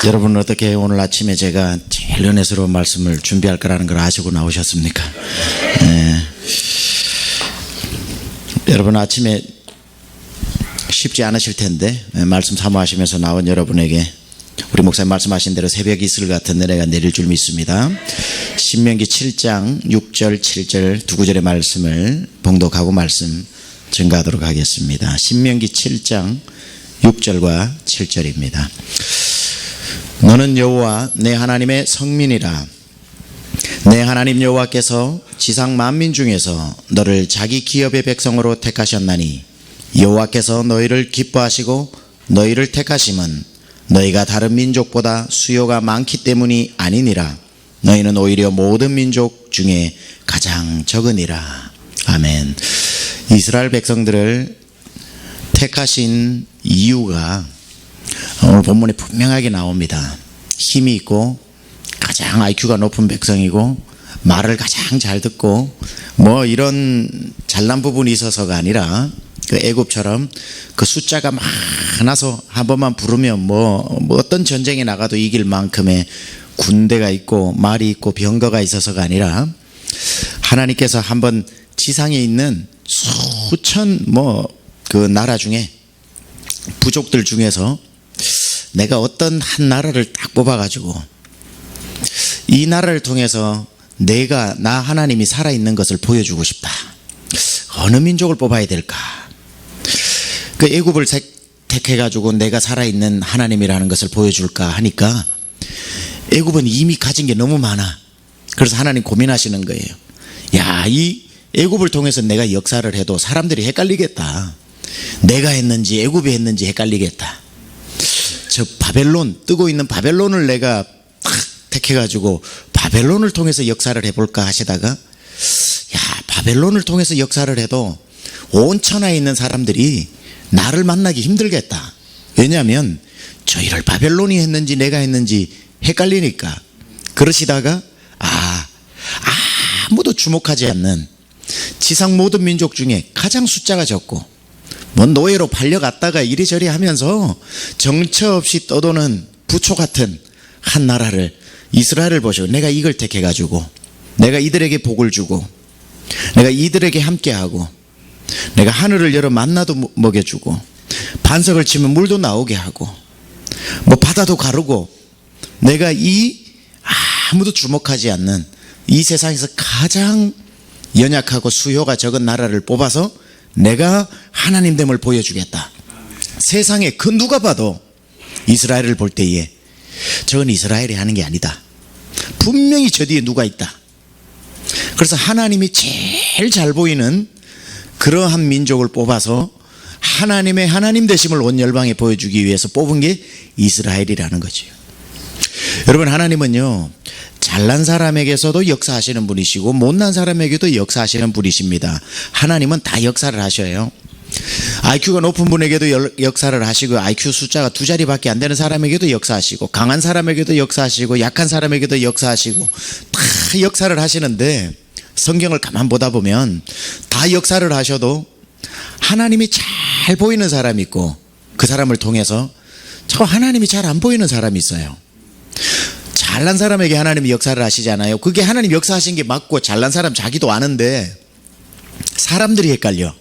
여러분 어떻게 오늘 아침에 제가 제일 은혜스러운 말씀을 준비할 거라는 걸 아시고 나오셨습니까? 여러분 아침에 쉽지 않으실 텐데 말씀 사모하시면서 나온 여러분에게 우리 목사님 말씀하신 대로 새벽 이슬 같은 은혜가 내릴 줄 믿습니다. 신명기 7장 6절 7절 두 구절의 말씀을 봉독하고 말씀 증가하도록 하겠습니다. 신명기 7장 6절과 7절입니다. 너는 여호와 내 하나님의 성민이라. 내 하나님 여호와께서 지상 만민 중에서 너를 자기 기업의 백성으로 택하셨나니 여호와께서 너희를 기뻐하시고 너희를 택하심은 너희가 다른 민족보다 수요가 많기 때문이 아니니라. 너희는 오히려 모든 민족 중에 가장 적으니라. 아멘. 이스라엘 백성들을 택하신 이유가 오늘 본문에 분명하게 나옵니다. 힘이 있고 가장 IQ가 높은 백성이고 말을 가장 잘 듣고 뭐 이런 잘난 부분이 있어서가 아니라 그 애굽처럼 그 숫자가 많아서 한 번만 부르면 뭐 어떤 전쟁에 나가도 이길 만큼의 군대가 있고 말이 있고 병거가 있어서가 아니라 하나님께서 한번 지상에 있는 수천 그 나라 중에 부족들 중에서 내가 어떤 한 나라를 딱 뽑아가지고 이 나라를 통해서 나 하나님이 살아있는 것을 보여주고 싶다. 어느 민족을 뽑아야 될까? 그 애굽을 택해가지고 내가 살아있는 하나님이라는 것을 보여줄까 하니까 애굽은 이미 가진 게 너무 많아. 그래서 하나님 고민하시는 거예요. 야, 이 애굽을 통해서 내가 역사를 해도 사람들이 헷갈리겠다. 내가 했는지 애굽이 했는지 헷갈리겠다. 저 바벨론, 뜨고 있는 바벨론을 내가 딱 택해가지고 바벨론을 통해서 역사를 해볼까 하시다가 야, 바벨론을 통해서 역사를 해도 온 천하에 있는 사람들이 나를 만나기 힘들겠다. 왜냐하면 저희를 바벨론이 했는지 내가 했는지 헷갈리니까. 그러시다가 아무도 주목하지 않는 지상 모든 민족 중에 가장 숫자가 적고 노예로 팔려갔다가 이리저리 하면서 정처 없이 떠도는 부초 같은 한 나라를 이스라엘을 보시고 내가 이걸 택해가지고 내가 이들에게 복을 주고 내가 이들에게 함께하고 내가 하늘을 열어 만나도 먹여주고 반석을 치면 물도 나오게 하고 바다도 가르고 내가 이 아무도 주목하지 않는 이 세상에서 가장 연약하고 수요가 적은 나라를 뽑아서 내가 하나님됨을 보여주겠다. 세상에 그 누가 봐도 이스라엘을 볼 때에 저건 이스라엘이 하는 게 아니다. 분명히 저 뒤에 누가 있다. 그래서 하나님이 제일 잘 보이는 그러한 민족을 뽑아서 하나님의 하나님 되심을 온 열방에 보여주기 위해서 뽑은 게 이스라엘이라는 거죠. 여러분, 하나님은요 잘난 사람에게서도 역사하시는 분이시고 못난 사람에게도 역사하시는 분이십니다. 하나님은 다 역사를 하셔요. IQ가 높은 분에게도 역사를 하시고 IQ 숫자가 2자리밖에 안 되는 사람에게도 역사하시고 강한 사람에게도 역사하시고 약한 사람에게도 역사하시고 다 역사를 하시는데 성경을 가만 보다 보면 다 역사를 하셔도 하나님이 잘 보이는 사람이 있고 그 사람을 통해서 저 하나님이 잘 안 보이는 사람이 있어요. 잘난 사람에게 하나님이 역사를 하시잖아요. 그게 하나님 역사하신 게 맞고 잘난 사람 자기도 아는데 사람들이 헷갈려.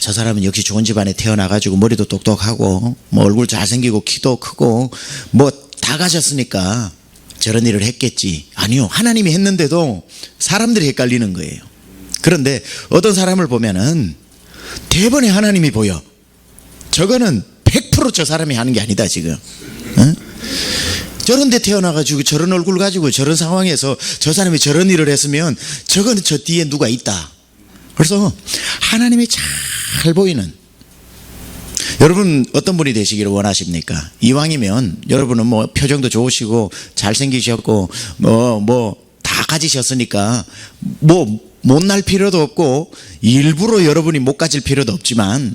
저 사람은 역시 좋은 집안에 태어나가지고 머리도 똑똑하고 얼굴 잘생기고 키도 크고 다 가졌으니까 저런 일을 했겠지. 아니요, 하나님이 했는데도 사람들이 헷갈리는 거예요. 그런데 어떤 사람을 보면은 대번에 하나님이 보여. 저거는 100% 저 사람이 하는 게 아니다 지금. 응? 저런 데 태어나가지고 저런 얼굴 가지고 저런 상황에서 저 사람이 저런 일을 했으면 저거는 저 뒤에 누가 있다. 그래서 하나님이 잘 보이는, 여러분 어떤 분이 되시기를 원하십니까? 이왕이면 여러분은 표정도 좋으시고 잘생기셨고 다 가지셨으니까 못날 필요도 없고 일부러 여러분이 못 가질 필요도 없지만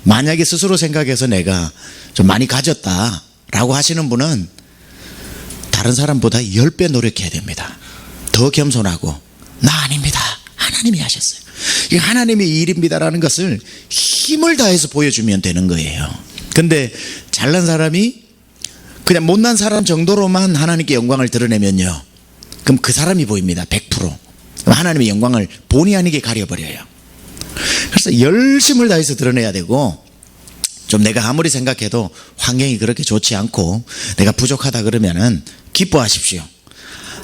만약에 스스로 생각해서 내가 좀 많이 가졌다라고 하시는 분은 다른 사람보다 10배 노력해야 됩니다. 더 겸손하고 나 아닙니다. 하나님이 하셨어요. 이 하나님의 일입니다라는 것을 힘을 다해서 보여주면 되는 거예요. 근데 잘난 사람이 그냥 못난 사람 정도로만 하나님께 영광을 드러내면요, 그럼 그 사람이 보입니다. 100%. 하나님의 영광을 본의 아니게 가려버려요. 그래서 열심을 다해서 드러내야 되고, 좀 내가 아무리 생각해도 환경이 그렇게 좋지 않고 내가 부족하다 그러면은 기뻐하십시오.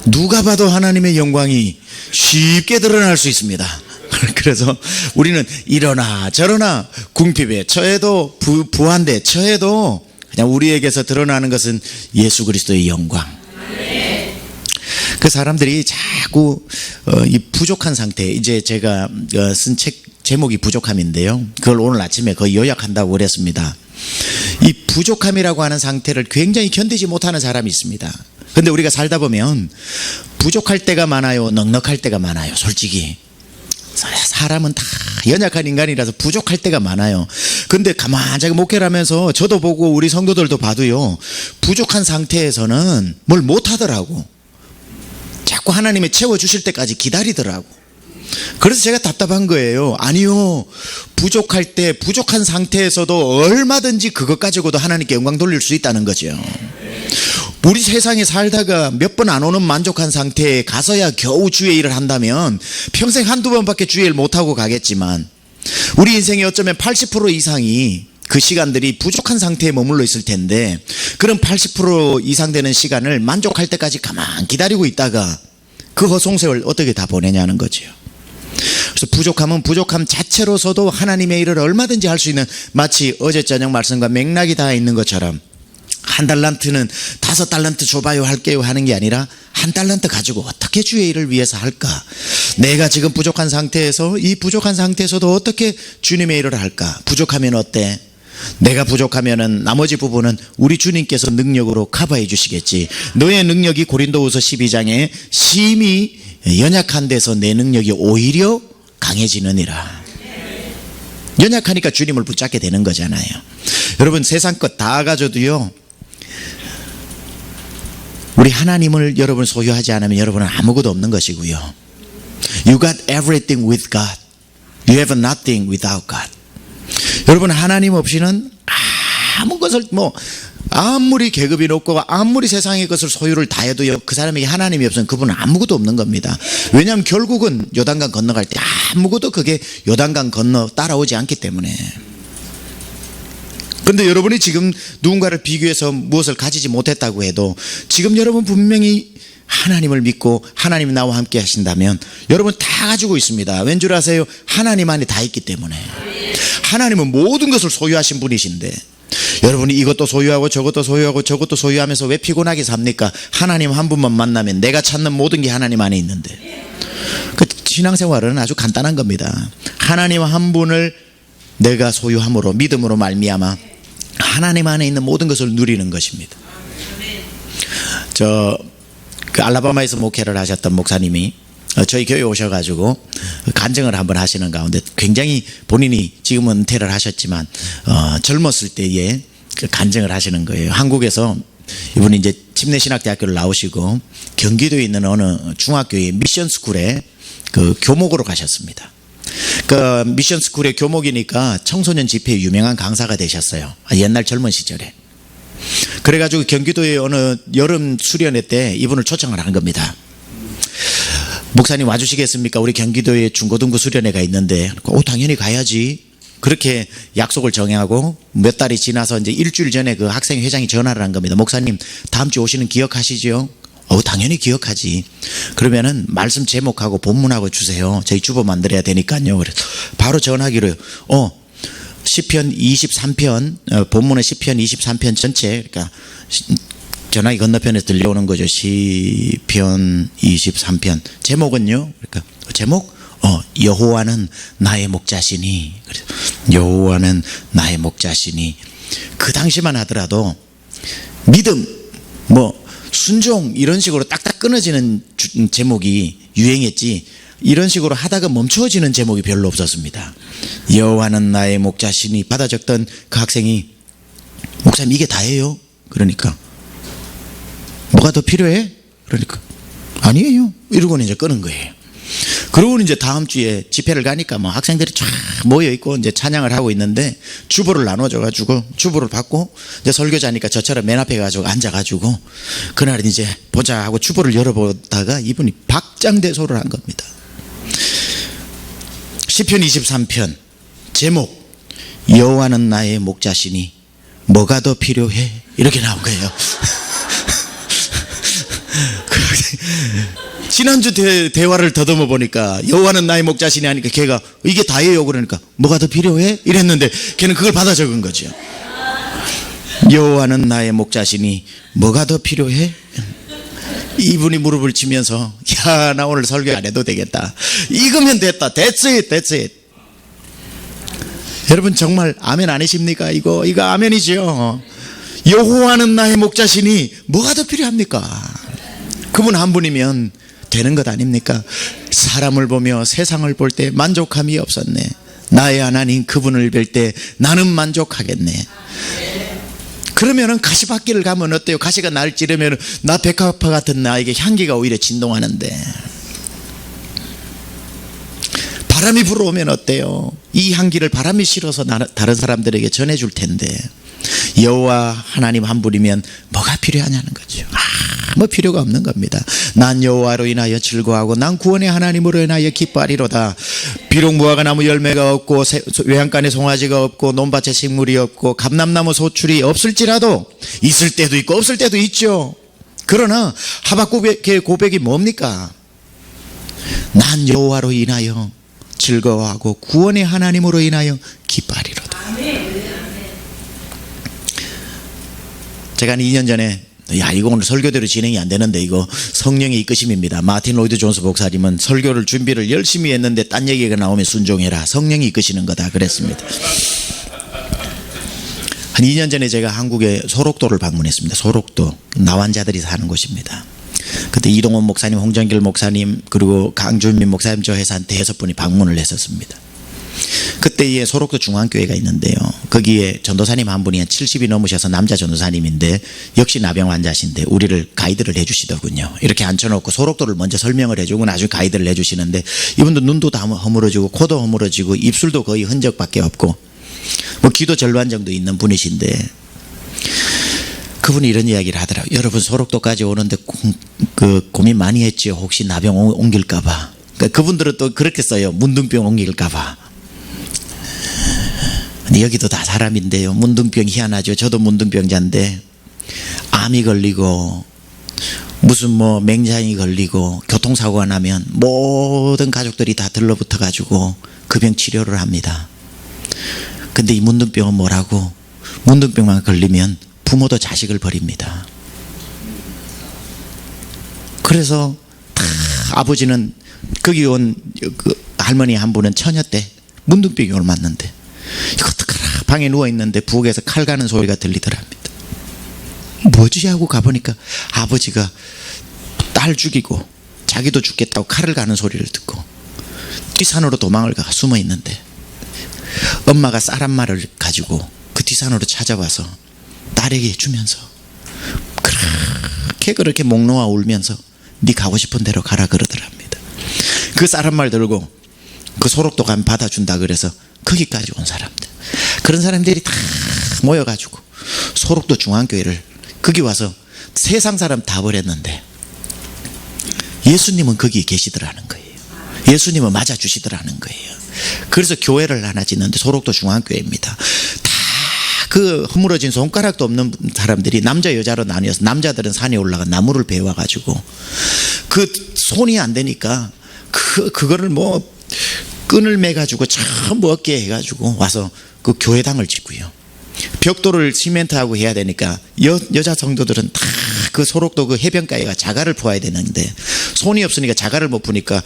누가 봐도 하나님의 영광이 쉽게 드러날 수 있습니다. 그래서 우리는 이러나 저러나 궁핍에 처해도 부한데 처해도 그냥 우리에게서 드러나는 것은 예수 그리스도의 영광. 그 사람들이 자꾸 이 부족한 상태, 이제 제가 쓴 책 제목이 부족함인데요, 그걸 오늘 아침에 거의 요약한다고 그랬습니다. 이 부족함이라고 하는 상태를 굉장히 견디지 못하는 사람이 있습니다. 근데 우리가 살다 보면 부족할 때가 많아요, 넉넉할 때가 많아요. 솔직히 사람은 다 연약한 인간이라서 부족할 때가 많아요. 근데 가만히 목회를 하면서 저도 보고 우리 성도들도 봐도요, 부족한 상태에서는 뭘 못하더라고. 자꾸 하나님이 채워주실 때까지 기다리더라고. 그래서 제가 답답한 거예요. 아니요, 부족할 때 부족한 상태에서도 얼마든지 그것 가지고도 하나님께 영광 돌릴 수 있다는 거죠. 우리 세상에 살다가 몇 번 안 오는 만족한 상태에 가서야 겨우 주의 일을 한다면 평생 한두 번밖에 주의 일 못하고 가겠지만, 우리 인생의 어쩌면 80% 이상이 그 시간들이 부족한 상태에 머물러 있을 텐데, 그런 80% 이상 되는 시간을 만족할 때까지 가만 기다리고 있다가 그 허송세월 어떻게 다 보내냐는 거죠. 그래서 부족함은 부족함 자체로서도 하나님의 일을 얼마든지 할 수 있는, 마치 어제 저녁 말씀과 맥락이 다 있는 것처럼, 한 달란트는 5달란트 줘봐요 할게요 하는 게 아니라, 한 달란트 가지고 어떻게 주의 일을 위해서 할까, 내가 지금 부족한 상태에서 이 부족한 상태에서도 어떻게 주님의 일을 할까. 부족하면 어때? 내가 부족하면은 나머지 부분은 우리 주님께서 능력으로 커버해 주시겠지. 너의 능력이 고린도후서 12장에 심히 연약한 데서 내 능력이 오히려 강해지느니라. 연약하니까 주님을 붙잡게 되는 거잖아요. 여러분, 세상 것 다 가져도요, 우리 하나님을 여러분 소유하지 않으면 여러분은 아무것도 없는 것이고요. You got everything with God. You have nothing without God. 여러분, 하나님 없이는 아무 것을 아무리 계급이 높고 아무리 세상의 것을 소유를 다 해도요, 그 사람에게 하나님이 없으면 그분은 아무것도 없는 겁니다. 왜냐하면 결국은 요단강 건너갈 때 아무것도 그게 요단강 건너 따라오지 않기 때문에. 그런데 여러분이 지금 누군가를 비교해서 무엇을 가지지 못했다고 해도, 지금 여러분 분명히 하나님을 믿고 하나님이 나와 함께 하신다면 여러분 다 가지고 있습니다. 왠 줄 아세요? 하나님 안에 다 있기 때문에. 하나님은 모든 것을 소유하신 분이신데, 여러분이 이것도 소유하고 저것도 소유하고 저것도 소유하면서 왜 피곤하게 삽니까? 하나님 한 분만 만나면 내가 찾는 모든 게 하나님 안에 있는데. 그 신앙생활은 아주 간단한 겁니다. 하나님 한 분을 내가 소유함으로, 믿음으로 말미암아 하나님 안에 있는 모든 것을 누리는 것입니다. 그 알라바마에서 목회를 하셨던 목사님이 저희 교회에 오셔가지고 간증을 한번 하시는 가운데, 굉장히 본인이 지금은 은퇴를 하셨지만 젊었을 때에 그 간증을 하시는 거예요. 한국에서 이분이 이제 침례신학대학교를 나오시고 경기도에 있는 어느 중학교의 미션스쿨에 그 교목으로 가셨습니다. 그 미션스쿨의 교목이니까 청소년 집회에 유명한 강사가 되셨어요. 옛날 젊은 시절에. 그래가지고 경기도의 어느 여름 수련회 때 이분을 초청을 한 겁니다. 목사님 와주시겠습니까? 우리 경기도에 중고등부 수련회가 있는데, 당연히 가야지. 그렇게 약속을 정하고 몇 달이 지나서 이제 일주일 전에 그 학생회장이 전화를 한 겁니다. 목사님 다음 주 오시는 기억하시죠? 당연히 기억하지. 그러면은 말씀 제목하고 본문하고 주세요. 저희 주보 만들어야 되니까요. 그래서 바로 전화기로 시편 23편, 본문의 시편 23편 전체, 그러니까 전화기 건너편에서 들려오는 거죠. 시편 23편. 제목은요? 그러니까 제목? 여호와는 나의 목자시니. 그래서 여호와는 나의 목자시니. 그 당시만 하더라도 믿음, 순종 이런 식으로 딱딱 끊어지는 제목이 유행했지, 이런 식으로 하다가 멈춰지는 제목이 별로 없었습니다. 여호와는 나의 목자시니 받아 적던 그 학생이, 목사님 이게 다예요? 그러니까 뭐가 더 필요해? 그러니까 아니에요. 이러고는 이제 끄는 거예요. 그러고 이제 다음 주에 집회를 가니까 뭐 학생들이 쫙 모여 있고 이제 찬양을 하고 있는데 주보를 나눠줘가지고 주보를 받고 이제 설교자니까 저처럼 맨 앞에 가지고 앉아가지고 그날은 이제 보자 하고 주보를 열어보다가 이분이 박장대소를 한 겁니다. 시편 23편 제목 여호와는 나의 목자시니 뭐가 더 필요해? 이렇게 나온 거예요. 지난주 대화를 더듬어 보니까 여호와는 나의 목자시니 하니까 걔가 이게 다예요 그러니까 뭐가 더 필요해? 이랬는데 걔는 그걸 받아 적은 거죠. 여호와는 나의 목자시니 뭐가 더 필요해? 이분이 무릎을 치면서 야, 나 오늘 설교 안 해도 되겠다. 이거면 됐다. That's it, that's it. 여러분 정말 아멘 아니십니까? 이거 아멘이죠. 여호와는 나의 목자시니 뭐가 더 필요합니까? 그분 한 분이면 되는 것 아닙니까? 사람을 보며 세상을 볼 때 만족함이 없었네. 나의 하나님 그분을 뵐 때 나는 만족하겠네. 그러면은 가시밭길을 가면 어때요? 가시가 날 찌르면 나 백합화 같은 나에게 향기가 오히려 진동하는데 바람이 불어오면 어때요? 이 향기를 바람이 실어서 다른 사람들에게 전해줄 텐데 여호와 하나님 한 분이면 뭐가 필요하냐는 거죠. 뭐 필요가 없는 겁니다. 난 여호와로 인하여 즐거워하고 난 구원의 하나님으로 인하여 기뻐하리로다. 비록 무화과 나무 열매가 없고 외양간에 송아지가 없고 논밭에 식물이 없고 감람나무 소출이 없을지라도 있을 때도 있고 없을 때도 있죠. 그러나 하박국의 고백이 뭡니까? 난 여호와로 인하여 즐거워하고 구원의 하나님으로 인하여 기뻐하리로다. 제가 한 2년 전에 이거 오늘 설교대로 진행이 안 되는데 이거 성령의 이끄심입니다. 마틴 로이드 존스 목사님은 설교를 준비를 열심히 했는데 딴 얘기가 나오면 순종해라. 성령이 이끄시는 거다 그랬습니다. 한 2년 전에 제가 한국의 소록도를 방문했습니다. 소록도 나환자들이 사는 곳입니다. 그때 이동원 목사님, 홍정길 목사님 그리고 강준민 목사님 저 해서 한 5분이 방문을 했었습니다. 그때에 소록도 중앙교회가 있는데요. 거기에 전도사님 한 분이 한 70이 넘으셔서 남자 전도사님인데 역시 나병 환자신데 우리를 가이드를 해주시더군요. 이렇게 앉혀놓고 소록도를 먼저 설명을 해주고 나중에 가이드를 해주시는데 이분도 눈도 다 허물어지고 코도 허물어지고 입술도 거의 흔적밖에 없고 뭐 귀도 절반 정도 있는 분이신데 그분이 이런 이야기를 하더라고요. 여러분 소록도까지 오는데 고민 많이 했죠. 혹시 나병 옮길까봐. 그러니까 그분들은 또 그렇게 써요. 문둥병 옮길까봐. 여기도 다 사람인데요. 문둥병 희한하죠. 저도 문둥병자인데 암이 걸리고 무슨 뭐 맹장이 걸리고 교통사고가 나면 모든 가족들이 다 들러붙어 가지고 그 병 치료를 합니다. 근데 이 문둥병은 뭐라고? 문둥병만 걸리면 부모도 자식을 버립니다. 그래서 다 아버지는 거기 온 그 할머니 한 분은 처녀 때 문둥병이 옮았는데 이거 어떡하라 방에 누워있는데 부엌에서 칼 가는 소리가 들리더랍니다. 뭐지 하고 가보니까 아버지가 딸 죽이고 자기도 죽겠다고 칼을 가는 소리를 듣고 뒷산으로 도망을 가 숨어 있는데 엄마가 쌀 한 마리를 가지고 그 뒷산으로 찾아와서 딸에게 주면서 그렇게 목 놓아 울면서 네 가고 싶은 대로 가라 그러더랍니다. 그 쌀 한 마리 들고 그 소록도 가면 받아준다 그래서 거기까지 온 사람들, 그런 사람들이 다 모여가지고 소록도 중앙교회를 거기 와서 세상 사람 다 버렸는데 예수님은 거기 계시더라는 거예요. 예수님은 맞아주시더라는 거예요. 그래서 교회를 하나 짓는데 소록도 중앙교회입니다. 다 그 허물어진 손가락도 없는 사람들이 남자 여자로 나뉘어서 남자들은 산에 올라가 나무를 베어가지고 그 손이 안 되니까 그거를 뭐 끈을 매가지고 전부 어깨에 해가지고 와서 그 교회당을 짓고요. 벽돌을 시멘트하고 해야 되니까 여자 성도들은 다 그 소록도 그 해변가에가 자갈을 퍼야 되는데 손이 없으니까 자갈을 못 푸니까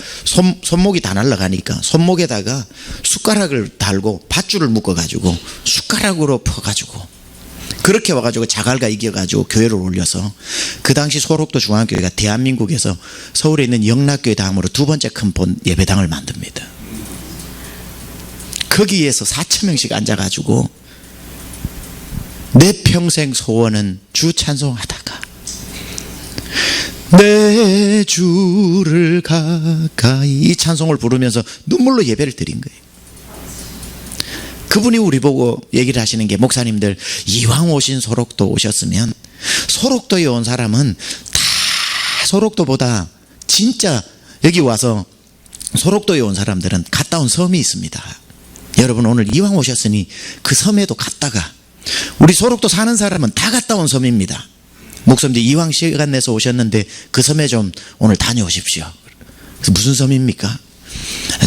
손목이 다 날아가니까 손목에다가 숟가락을 달고 밧줄을 묶어가지고 숟가락으로 퍼가지고 그렇게 와가지고 자갈과 이겨가지고 교회를 올려서 그 당시 소록도 중앙교회가 대한민국에서 서울에 있는 영락교회 다음으로 두 번째 큰 예배당을 만듭니다. 거기에서 4,000명씩 앉아가지고 내 평생 소원은 주 찬송하다가 내 주를 가까이, 이 찬송을 부르면서 눈물로 예배를 드린 거예요. 그분이 우리 보고 얘기를 하시는 게, 목사님들 이왕 오신 소록도 오셨으면, 소록도에 온 사람은 다 소록도보다 진짜 여기 와서 소록도에 온 사람들은 갔다 온 섬이 있습니다. 여러분 오늘 이왕 오셨으니 그 섬에도 갔다가, 우리 소록도 사는 사람은 다 갔다 온 섬입니다. 목사님들 이왕 시간 내서 오셨는데 그 섬에 좀 오늘 다녀오십시오. 그래서 무슨 섬입니까?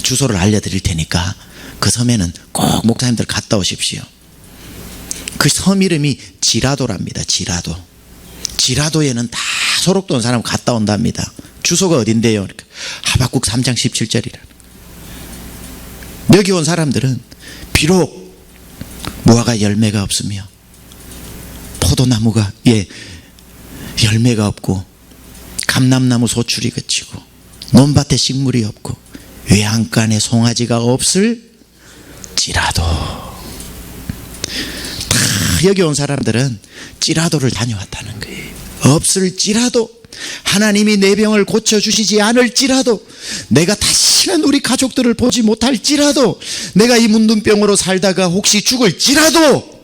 주소를 알려드릴 테니까 그 섬에는 꼭 목사님들 갔다 오십시오. 그 섬 이름이 지라도랍니다. 지라도. 지라도에는 다 소록도 온 사람 갔다 온답니다. 주소가 어딘데요? 하박국 3장 17절이라. 여기 온 사람들은 비록 무화과 열매가 없으며 포도나무가 열매가 없고 감람나무 소출이 그치고 논밭에 식물이 없고 외양간에 송아지가 없을지라도, 다 여기 온 사람들은 지라도를 다녀왔다는 거예요. 없을지라도, 하나님이 내 병을 고쳐주시지 않을지라도, 내가 다시는 우리 가족들을 보지 못할지라도, 내가 이 문둥병으로 살다가 혹시 죽을지라도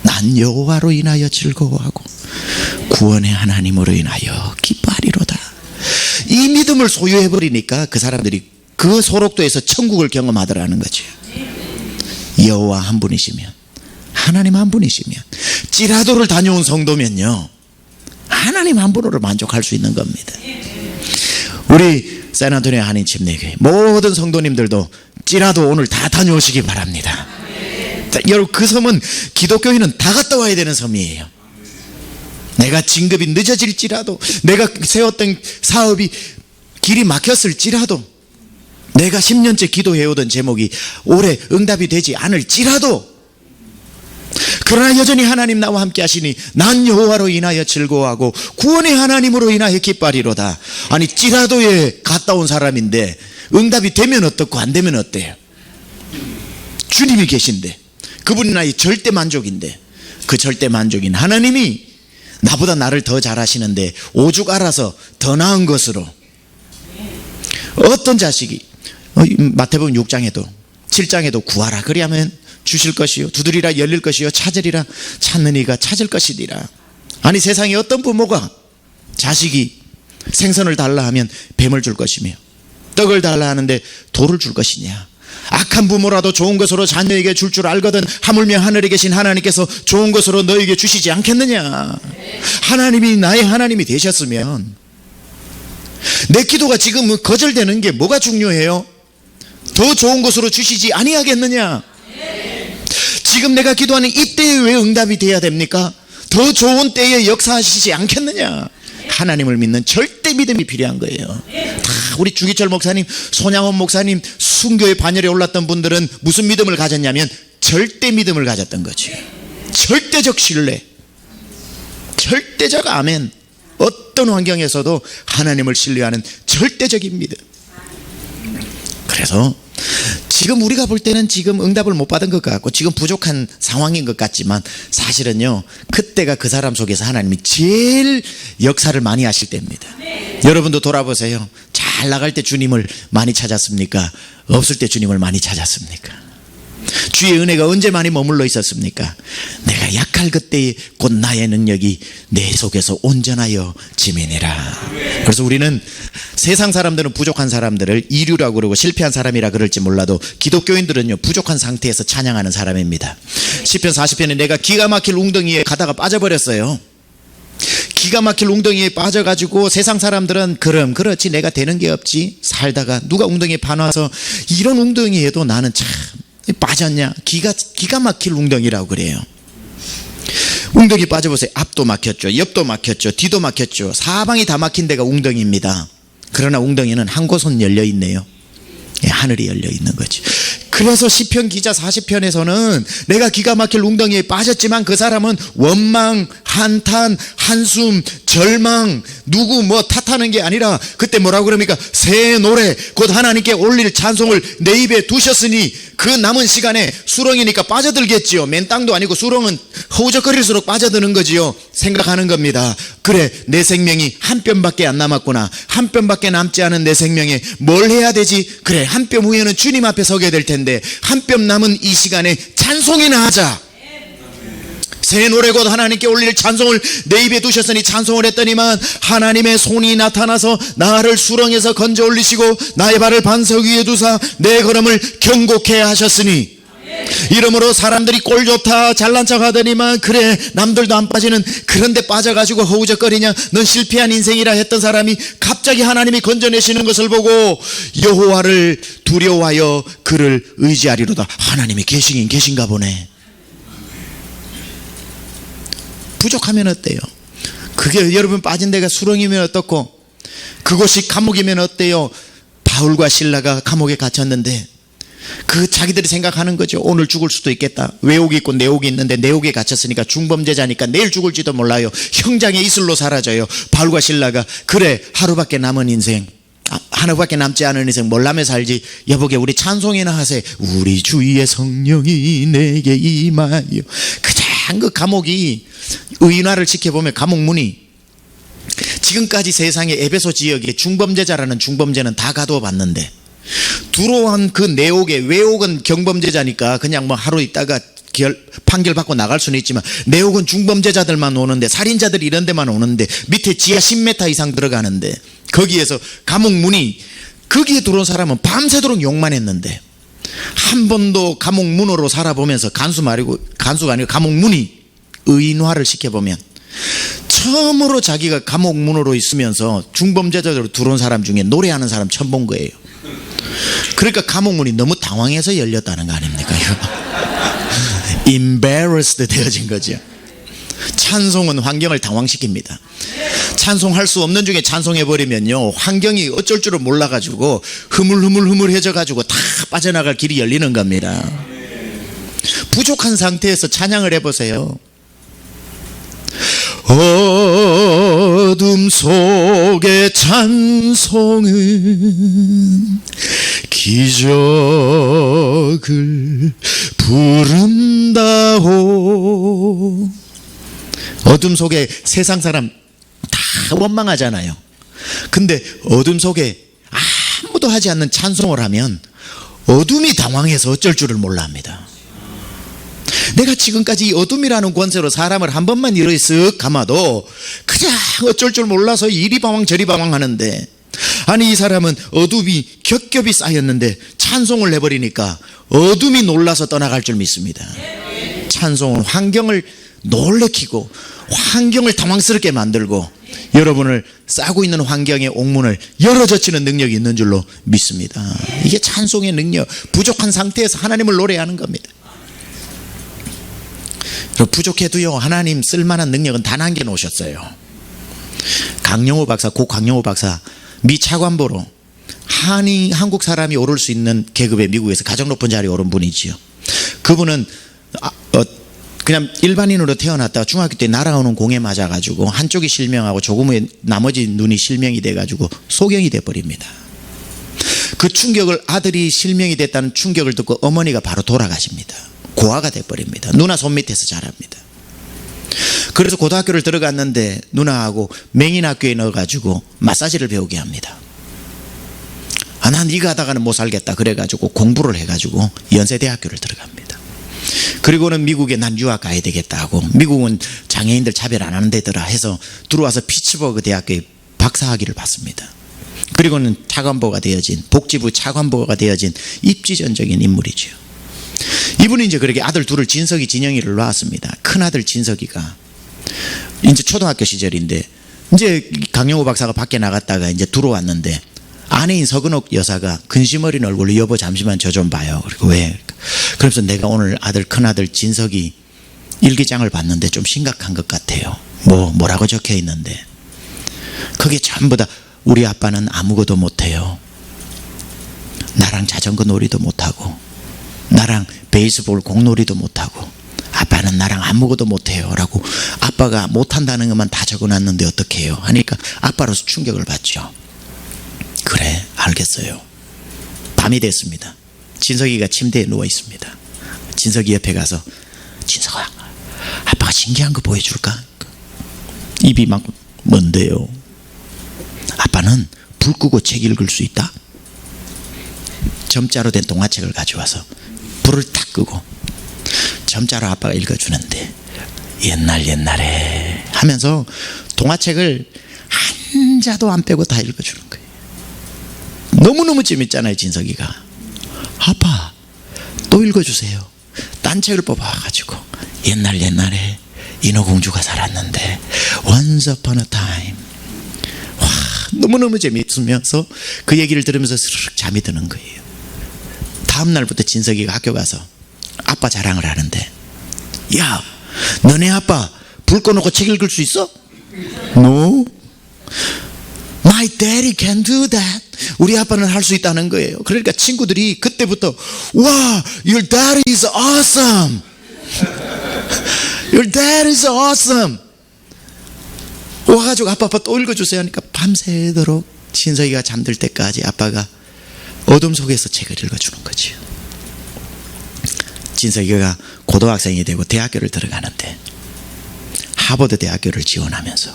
난 여호와로 인하여 즐거워하고 구원의 하나님으로 인하여 기뻐하리로다. 이 믿음을 소유해버리니까 그 사람들이 그 소록도에서 천국을 경험하더라는 거죠. 여호와 한 분이시면, 하나님 한 분이시면, 지라도를 다녀온 성도면요, 하나님 한 분으로 만족할 수 있는 겁니다. 우리 샌안토니오 한인 침례교회 모든 성도님들도 지라도 오늘 다 다녀오시기 바랍니다. 여러분 그 섬은 기독교인은 다 갔다 와야 되는 섬이에요. 내가 진급이 늦어질지라도, 내가 세웠던 사업이 길이 막혔을지라도, 내가 10년째 기도해오던 제목이 올해 응답이 되지 않을지라도, 그러나 여전히 하나님 나와 함께 하시니 난 여호와로 인하여 즐거워하고 구원의 하나님으로 인하여 기뻐하리로다. 아니 지라도에 갔다 온 사람인데 응답이 되면 어떻고 안 되면 어때요? 주님이 계신데, 그분이 나의 절대 만족인데, 그 절대 만족인 하나님이 나보다 나를 더 잘하시는데 오죽 알아서 더 나은 것으로, 어떤 자식이 마태복음 6장에도 7장에도 구하라 그리하면 주실 것이요, 두드리라 열릴 것이요, 찾으리라 찾는 이가 찾을 것이니라. 아니 세상에 어떤 부모가 자식이 생선을 달라 하면 뱀을 줄 것이며 떡을 달라 하는데 돌을 줄 것이냐? 악한 부모라도 좋은 것으로 자녀에게 줄 줄 알거든 하물며 하늘에 계신 하나님께서 좋은 것으로 너에게 주시지 않겠느냐? 하나님이 나의 하나님이 되셨으면 내 기도가 지금 거절되는 게 뭐가 중요해요? 더 좋은 것으로 주시지 아니하겠느냐? 지금 내가 기도하는 이때에 왜 응답이 돼야 됩니까? 더 좋은 때에 역사하시지 않겠느냐? 하나님을 믿는 절대 믿음이 필요한 거예요. 다 우리 주기철 목사님, 손양원 목사님, 순교의 반열에 올랐던 분들은 무슨 믿음을 가졌냐면 절대 믿음을 가졌던 거지. 절대적 신뢰, 절대적 아멘. 어떤 환경에서도 하나님을 신뢰하는 절대적인 믿음. 그래서 지금 우리가 볼 때는 지금 응답을 못 받은 것 같고 지금 부족한 상황인 것 같지만 사실은요, 그때가 그 사람 속에서 하나님이 제일 역사를 많이 하실 때입니다. 여러분도 돌아보세요. 잘 나갈 때 주님을 많이 찾았습니까? 없을 때 주님을 많이 찾았습니까? 주의 은혜가 언제 많이 머물러 있었습니까? 내가 약할 그때에 곧 나의 능력이 내 속에서 온전하여 지면이라. 그래서 우리는 세상 사람들은 부족한 사람들을 이류라고 그러고 실패한 사람이라 그럴지 몰라도 기독교인들은요, 부족한 상태에서 찬양하는 사람입니다. 시편 40편에 내가 기가 막힐 웅덩이에 가다가 빠져버렸어요. 기가 막힐 웅덩이에 빠져가지고 세상 사람들은 그럼 그렇지 내가 되는 게 없지, 살다가 누가 웅덩이에 파놔서 이런 웅덩이에도 나는 참 빠졌냐? 기가 막힐 웅덩이라고 그래요. 웅덩이 빠져보세요. 앞도 막혔죠, 옆도 막혔죠, 뒤도 막혔죠. 사방이 다 막힌 데가 웅덩이입니다. 그러나 웅덩이는 한 곳은 열려 있네요. 하늘이 열려 있는 거지. 그래서 시편 기자 40편에서는 내가 기가 막힐 웅덩이에 빠졌지만 그 사람은 원망, 한탄, 한숨, 절망, 누구 뭐 탓하는 게 아니라 그때 뭐라고 그럽니까? 새 노래 곧 하나님께 올릴 찬송을 내 입에 두셨으니 그 남은 시간에 수렁이니까 빠져들겠지요. 맨 땅도 아니고 수렁은 허우적거릴수록 빠져드는 거지요. 생각하는 겁니다. 그래, 내 생명이 한 뼘밖에 안 남았구나. 한 뼘밖에 남지 않은 내 생명에 뭘 해야 되지? 그래, 한 뼘 후에는 주님 앞에 서게 될 텐데 한 뼘 남은 이 시간에 찬송이나 하자. 새 노래 곧 하나님께 올릴 찬송을 내 입에 두셨으니 찬송을 했더니만 하나님의 손이 나타나서 나를 수렁에서 건져 올리시고 나의 발을 반석 위에 두사 내 걸음을 경고케 하셨으니, 이러므로 사람들이 꼴 좋다 잘난 척 하더니만 그래 남들도 안 빠지는 그런 데 빠져가지고 허우적거리냐, 넌 실패한 인생이라 했던 사람이 갑자기 하나님이 건져내시는 것을 보고 여호와를 두려워하여 그를 의지하리로다. 하나님이 계시긴 계신가 보네. 부족하면 어때요? 그게 여러분 빠진 데가 수렁이면 어떻고, 그곳이 감옥이면 어때요? 바울과 실라가 감옥에 갇혔는데 그 자기들이 생각하는 거죠. 오늘 죽을 수도 있겠다. 외옥이 있고 내옥이 있는데 내옥에 갇혔으니까 중범죄자니까 내일 죽을지도 몰라요. 형장의 이슬로 사라져요. 바울과 실라가 그래, 하루밖에 남은 인생, 하루밖에 남지 않은 인생 몰라며 살지. 여보게 우리 찬송이나 하세. 우리 주의 성령이 내게 임하여. 그냥 그 감옥이 의인화를 지켜보면 감옥 문이, 지금까지 세상의 에베소 지역에 중범죄자라는 중범죄는 다 가둬봤는데 들어온 그 내옥에, 외옥은 경범죄자니까 그냥 뭐 하루 있다가 판결 받고 나갈 수는 있지만 내옥은 중범죄자들만 오는데, 살인자들이 이런 데만 오는데 밑에 지하 10m 이상 들어가는데 거기에서 감옥 문이, 거기에 들어온 사람은 밤새도록 욕만 했는데 한 번도 감옥 문으로 살아보면서, 간수가 아니고 감옥 문이 의인화를 시켜보면 처음으로 자기가 감옥 문으로 있으면서 중범죄자로 들어온 사람 중에 노래하는 사람 처음 본 거예요. 그러니까 감옥 문이 너무 당황해서 열렸다는 거 아닙니까? embarrassed 되어진 거죠. 찬송은 환경을 당황시킵니다. 찬송할 수 없는 중에 찬송해버리면요, 환경이 어쩔 줄을 몰라가지고 흐물흐물해져가지고 다 빠져나갈 길이 열리는 겁니다. 부족한 상태에서 찬양을 해보세요. 어둠 속의 찬송은 기적을 부른다오. 어둠 속에 세상 사람 다 원망하잖아요. 근데 어둠 속에 아무도 하지 않는 찬송을 하면 어둠이 당황해서 어쩔 줄을 몰라 합니다. 내가 지금까지 이 어둠이라는 권세로 사람을 한 번만 이렇게 쓱 감아도 그냥 어쩔 줄 몰라서 이리 방황 저리 방황하는데, 아니 이 사람은 어둠이 겹겹이 쌓였는데 찬송을 해버리니까 어둠이 놀라서 떠나갈 줄 믿습니다. 찬송은 환경을 놀래키고 환경을 당황스럽게 만들고 여러분을 싸고 있는 환경의 옥문을 열어젖히는 능력이 있는 줄로 믿습니다. 이게 찬송의 능력, 부족한 상태에서 하나님을 노래하는 겁니다. 부족해도요, 하나님 쓸만한 능력은 단 한 개 놓으셨어요. 강영호 박사, 고 강영호 박사, 미 차관보로 한국 사람이 오를 수 있는 계급에 미국에서 가장 높은 자리에 오른 분이지요. 그분은 그냥 일반인으로 태어났다가 중학교 때 날아오는 공에 맞아가지고 한쪽이 실명하고 조금 후에 나머지 눈이 실명이 돼가지고 소경이 돼버립니다. 그 충격을, 아들이 실명이 됐다는 충격을 듣고 어머니가 바로 돌아가십니다. 고아가 돼버립니다. 누나 손 밑에서 자랍니다. 그래서 고등학교를 들어갔는데 누나하고 맹인학교에 넣어가지고 마사지를 배우게 합니다. 난 이거 하다가는 못 살겠다 그래가지고 공부를 해가지고 연세대학교를 들어갑니다. 그리고는 미국에 난 유학 가야 되겠다 하고, 미국은 장애인들 차별 안 하는 데더라 해서 들어와서 피츠버그 대학교에 박사학위를 받습니다. 그리고는 차관보가 되어진, 복지부 차관보가 되어진 입지전적인 인물이죠. 이분이 이제 그렇게 아들 둘을, 진석이, 진영이를 낳았습니다. 큰아들 진석이가 이제 초등학교 시절인데, 이제 강영호 박사가 밖에 나갔다가 이제 들어왔는데 아내인 서근옥 여사가 근심 어린 얼굴로 여보 잠시만 저 좀 봐요. 그리고 왜? 그래서 내가 오늘 큰아들 진석이 일기장을 봤는데 좀 심각한 것 같아요. 뭐라고 적혀 있는데 그게 전부 다 우리 아빠는 아무것도 못해요. 나랑 자전거 놀이도 못하고 나랑 베이스볼 공놀이도 못하고 아빠는 나랑 아무것도 못해요 라고 아빠가 못한다는 것만 다 적어놨는데 어떡해요 하니까 아빠로서 충격을 받죠. 그래 알겠어요. 밤이 됐습니다. 진석이가 침대에 누워 있습니다. 진석이 옆에 가서 진석아 아빠가 신기한 거 보여줄까? 입이 막 뭔데요? 아빠는 불 끄고 책 읽을 수 있다? 점자로 된 동화책을 가져와서 불을 딱 끄고 점자로 아빠가 읽어주는데 옛날에 하면서 동화책을 한 자도 안 빼고 다 읽어주는 거예요. 너무너무 재밌잖아요. 진석이가 아빠 또 읽어주세요. 딴 책을 뽑아가지고 옛날에 인어공주가 살았는데 Once upon a time. 와, 너무너무 재밌으면서 그 얘기를 들으면서 스르륵 잠이 드는 거예요. 다음 날부터 진석이가 학교 가서 아빠 자랑을 하는데, 야, 너네 아빠 불 꺼놓고 책 읽을 수 있어? No. My daddy can do that. 우리 아빠는 할 수 있다는 거예요. 그러니까 친구들이 그때부터 와, your dad is awesome. Your dad is awesome. 와가지고 아빠 또 읽어주세요 하니까 밤새도록 진석이가 잠들 때까지 아빠가 어둠 속에서 책을 읽어주는 거죠. 진석이가 고등학생이 되고 대학교를 들어가는데 하버드 대학교를 지원하면서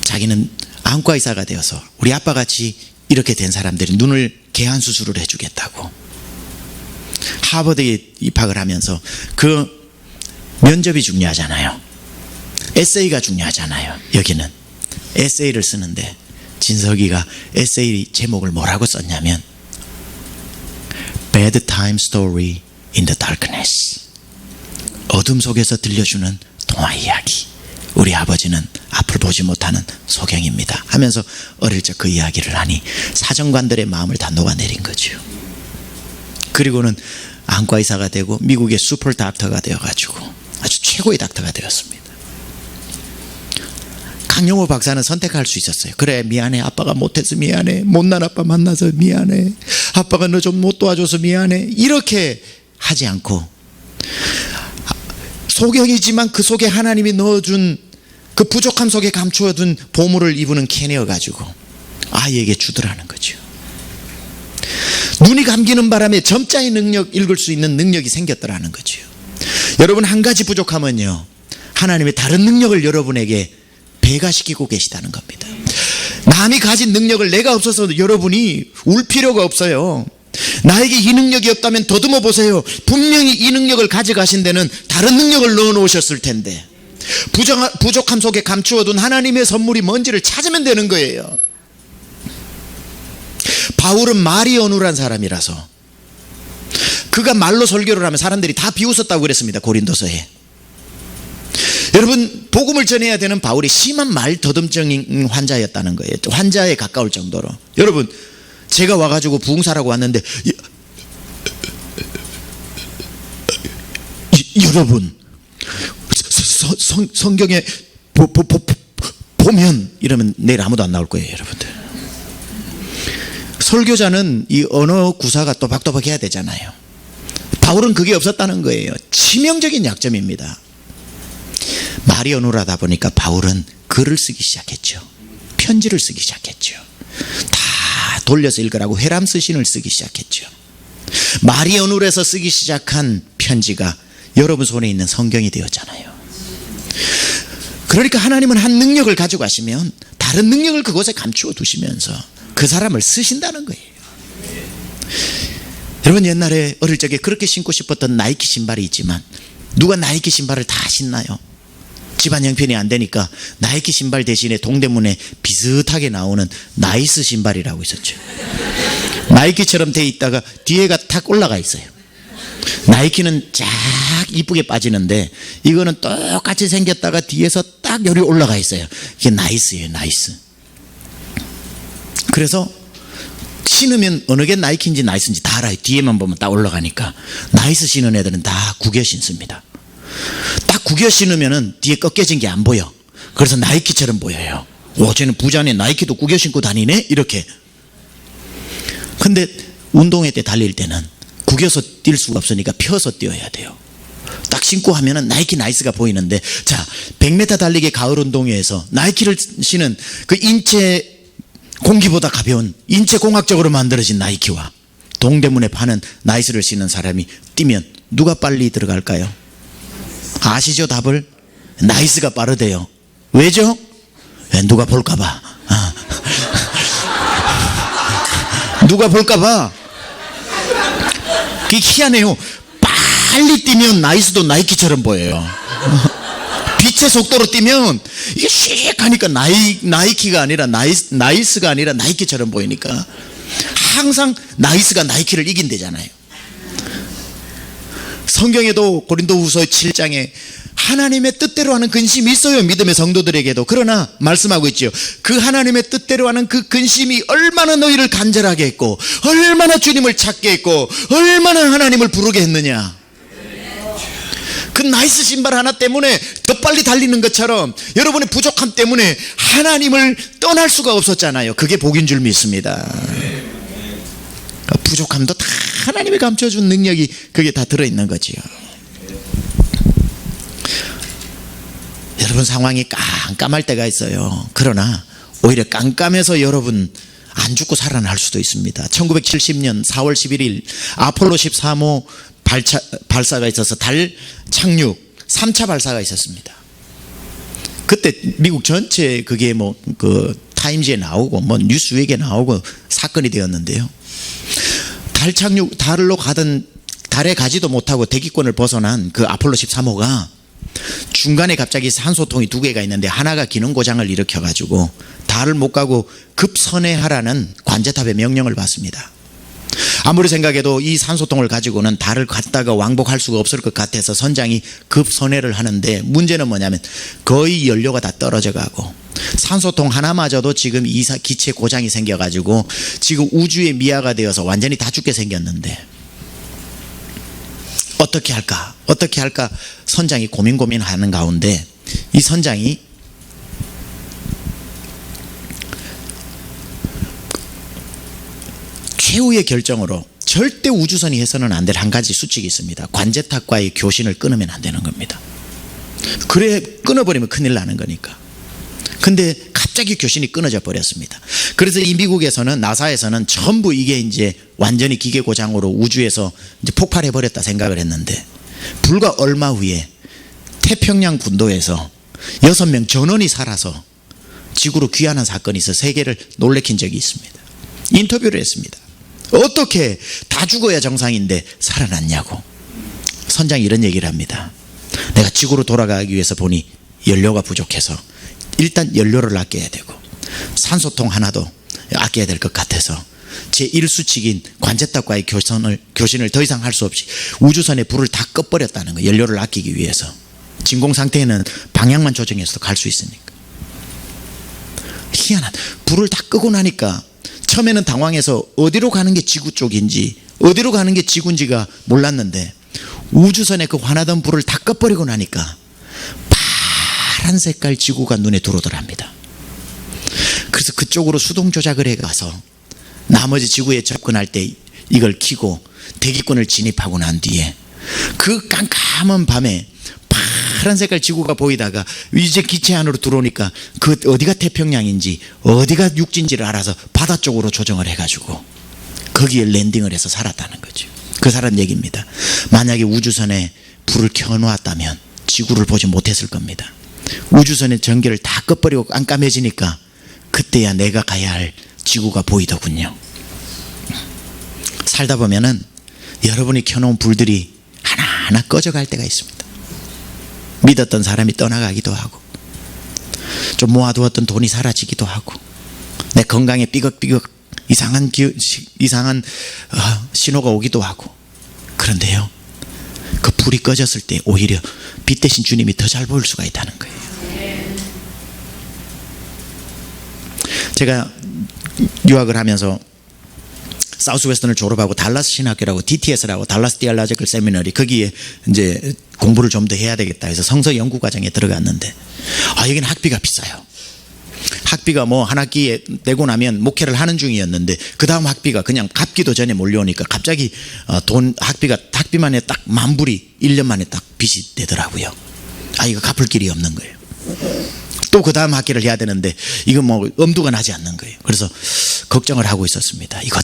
자기는 안과 의사가 되어서 우리 아빠 같이 이렇게 된 사람들이 눈을 개안 수술을 해주겠다고 하버드에 입학을 하면서 그 면접이 중요하잖아요. 에세이가 중요하잖아요. 여기는 에세이를 쓰는데 진석이가 에세이 제목을 뭐라고 썼냐면 Bad Time Story in the Darkness. 어둠 속에서 들려주는 동화 이야기. 우리 아버지는 앞을 보지 못하는 소경입니다 하면서 어릴 적 그 이야기를 하니 사정관들의 마음을 다 녹아내린 거죠. 그리고는 안과 의사가 되고 미국의 슈퍼 닥터가 되어가지고 아주 최고의 닥터가 되었습니다. 강영호 박사는 선택할 수 있었어요. 그래, 미안해, 아빠가 못해서 미안해, 못난 아빠 만나서 미안해, 아빠가 너 좀 못 도와줘서 미안해, 이렇게 하지 않고 소경이지만 그 속에 하나님이 넣어준 그 부족함 속에 감추어둔 보물을 이분은 캐내어가지고 아이에게 주더라는 거죠. 눈이 감기는 바람에 점자의 능력, 읽을 수 있는 능력이 생겼더라는 거죠. 여러분, 한 가지 부족하면요, 하나님의 다른 능력을 여러분에게 배가시키고 계시다는 겁니다. 남이 가진 능력을 내가 없어서 여러분이 울 필요가 없어요. 나에게 이 능력이 없다면 더듬어 보세요. 분명히 이 능력을 가져가신 데는 다른 능력을 넣어 놓으셨을 텐데 부족함 속에 감추어둔 하나님의 선물이 뭔지를 찾으면 되는 거예요. 바울은 말이 어눌한 사람이라서 그가 말로 설교를 하면 사람들이 다 비웃었다고 그랬습니다. 고린도서에. 여러분, 복음을 전해야 되는 바울이 심한 말 더듬증인 환자였다는 거예요. 환자에 가까울 정도로. 여러분, 제가 와가지고 부흥사라고 왔는데 여러분 성경에 보면 이러면 내일 아무도 안 나올 거예요. 여러분들, 설교자는 이 언어 구사가 또박또박 해야 되잖아요. 바울은 그게 없었다는 거예요. 치명적인 약점입니다. 말이 어눌하다 보니까 바울은 글을 쓰기 시작했죠. 편지를 쓰기 시작했죠. 다 돌려서 읽으라고 회람서신을 쓰기 시작했죠. 말이 어눌해서 쓰기 시작한 편지가 여러분 손에 있는 성경이 되었잖아요. 그러니까 하나님은 한 능력을 가지고 가시면 다른 능력을 그곳에 감추어 두시면서 그 사람을 쓰신다는 거예요. 여러분, 옛날에 어릴 적에 그렇게 신고 싶었던 나이키 신발이 있지만 누가 나이키 신발을 다 신나요? 집안 형편이 안 되니까 나이키 신발 대신에 동대문에 비슷하게 나오는 나이스 신발이라고 있었죠. 나이키처럼 돼 있다가 뒤에가 탁 올라가 있어요. 나이키는 쫙 이쁘게 빠지는데 이거는 똑같이 생겼다가 뒤에서 딱 열이 올라가 있어요. 이게 나이스예요. 나이스. 그래서 신으면 어느 게 나이키인지 나이스인지 다 알아요. 뒤에만 보면 딱 올라가니까. 나이스 신은 애들은 다 구겨 신습니다. 딱 구겨 신으면은 뒤에 꺾여진 게 안 보여. 그래서 나이키처럼 보여요. 오, 쟤는 부자네, 나이키도 구겨 신고 다니네, 이렇게. 근데 운동회 때 달릴 때는 구겨서 뛸 수가 없으니까 펴서 뛰어야 돼요. 딱 신고 하면은 나이키 나이스가 보이는데, 자, 100m 달리기 가을 운동회에서 나이키를 신은 그 인체 공기보다 가벼운 인체공학적으로 만들어진 나이키와 동대문에 파는 나이스를 신는 사람이 뛰면 누가 빨리 들어갈까요? 아시죠, 답을? 나이스가 빠르대요. 왜죠? 누가 볼까봐. 누가 볼까봐. 그게 희한해요. 빨리 뛰면 나이스도 나이키처럼 보여요. 빛의 속도로 뛰면 이게 씩 하니까 나이키가 아니라 나이스가 아니라 나이키처럼 보이니까 항상 나이스가 나이키를 이긴대잖아요. 성경에도 고린도후서 7장에 하나님의 뜻대로 하는 근심이 있어요. 믿음의 성도들에게도. 그러나 말씀하고 있죠. 그 하나님의 뜻대로 하는 그 근심이 얼마나 너희를 간절하게 했고, 얼마나 주님을 찾게 했고, 얼마나 하나님을 부르게 했느냐. 그 나이스 신발 하나 때문에 더 빨리 달리는 것처럼 여러분의 부족함 때문에 하나님을 떠날 수가 없었잖아요. 그게 복인 줄 믿습니다. 부족함도 다 하나님이 감춰준 능력이 그게 다 들어있는 거지요. 여러분 상황이 깜깜할 때가 있어요. 그러나 오히려 깜깜해서 여러분 안 죽고 살아날 수도 있습니다. 1970년 4월 11일 아폴로 13호 발사가 있어서 달 착륙 3차 발사가 있었습니다. 그때 미국 전체 그게 타임즈에 나오고 뉴스웨이에 나오고 사건이 되었는데요. 달 착륙, 달에 가지도 못하고 대기권을 벗어난 그 아폴로 13호가 중간에 갑자기 산소통이 2개가 있는데 하나가 기능 고장을 일으켜가지고 달을 못 가고 급선회하라는 관제탑의 명령을 받습니다. 아무리 생각해도 이 산소통을 가지고는 달을 갔다가 왕복할 수가 없을 것 같아서 선장이 급선회를 하는데 문제는 뭐냐면 거의 연료가 다 떨어져 가고 산소통 하나마저도 지금 기체 고장이 생겨가지고 지금 우주의 미아가 되어서 완전히 다 죽게 생겼는데 어떻게 할까 선장이 고민하는 가운데 이 선장이 최후의 결정으로 절대 우주선이 해서는 안 될 한 가지 수칙이 있습니다. 관제탑과의 교신을 끊으면 안 되는 겁니다. 그래 끊어버리면 큰일 나는 거니까. 근데 갑자기 교신이 끊어져 버렸습니다. 그래서 이 미국에서는 나사에서는 전부 이게 이제 완전히 기계 고장으로 우주에서 이제 폭발해 버렸다 생각을 했는데 불과 얼마 후에 태평양 군도에서 6명 전원이 살아서 지구로 귀환한 사건이 있어 세계를 놀래킨 적이 있습니다. 인터뷰를 했습니다. 어떻게 다 죽어야 정상인데 살아났냐고. 선장이 이런 얘기를 합니다. 내가 지구로 돌아가기 위해서 보니 연료가 부족해서 일단 연료를 아껴야 되고 산소통 하나도 아껴야 될 것 같아서 제 1수칙인 관제탑과의 교신을 더 이상 할 수 없이 우주선에 불을 다 꺼버렸다는 거예요. 연료를 아끼기 위해서. 진공 상태에는 방향만 조정해서도 갈 수 있으니까. 희한한 불을 다 끄고 나니까 처음에는 당황해서 어디로 가는 게 지구 쪽인지 어디로 가는 게 지구인지가 몰랐는데 우주선에 그 환하던 불을 다 꺼버리고 나니까 파란 색깔 지구가 눈에 들어오더랍니다. 그래서 그쪽으로 수동 조작을 해가서 나머지 지구에 접근할 때 이걸 켜고 대기권을 진입하고 난 뒤에 그 깜깜한 밤에 파란 색깔 지구가 보이다가 이제 기체 안으로 들어오니까 그 어디가 태평양인지 어디가 육지인지를 알아서 바다 쪽으로 조정을 해가지고 거기에 랜딩을 해서 살았다는 거죠. 그 사람 얘기입니다. 만약에 우주선에 불을 켜놓았다면 지구를 보지 못했을 겁니다. 우주선의 전기를 다 꺼버리고 깜깜해지니까 그때야 내가 가야 할 지구가 보이더군요. 살다 보면은 여러분이 켜놓은 불들이 하나하나 꺼져갈 때가 있습니다. 믿었던 사람이 떠나가기도 하고 좀 모아두었던 돈이 사라지기도 하고 내 건강에 삐걱삐걱 이상한 신호가 오기도 하고. 그런데요, 그 불이 꺼졌을 때 오히려 빛 대신 주님이 더 잘 보일 수가 있다는 거예요. 제가 유학을 하면서 사우스웨스턴을 졸업하고 달라스 신학교라고 DTS라고 달라스 디알라지컬 세미너리 거기에 이제 공부를 좀 더 해야 되겠다 해서 성서 연구 과정에 들어갔는데 여기는 학비가 비싸요. 학비가 한 학기에 내고 나면 목회를 하는 중이었는데 그 다음 학비가 그냥 갚기도 전에 몰려오니까 갑자기 학비만 해 딱 10,000불이 1년 만에 딱 빚이 되더라고요. 이거 갚을 길이 없는 거예요. 또 그 다음 학기를 해야 되는데 이거 엄두가 나지 않는 거예요. 그래서 걱정을 하고 있었습니다. 이거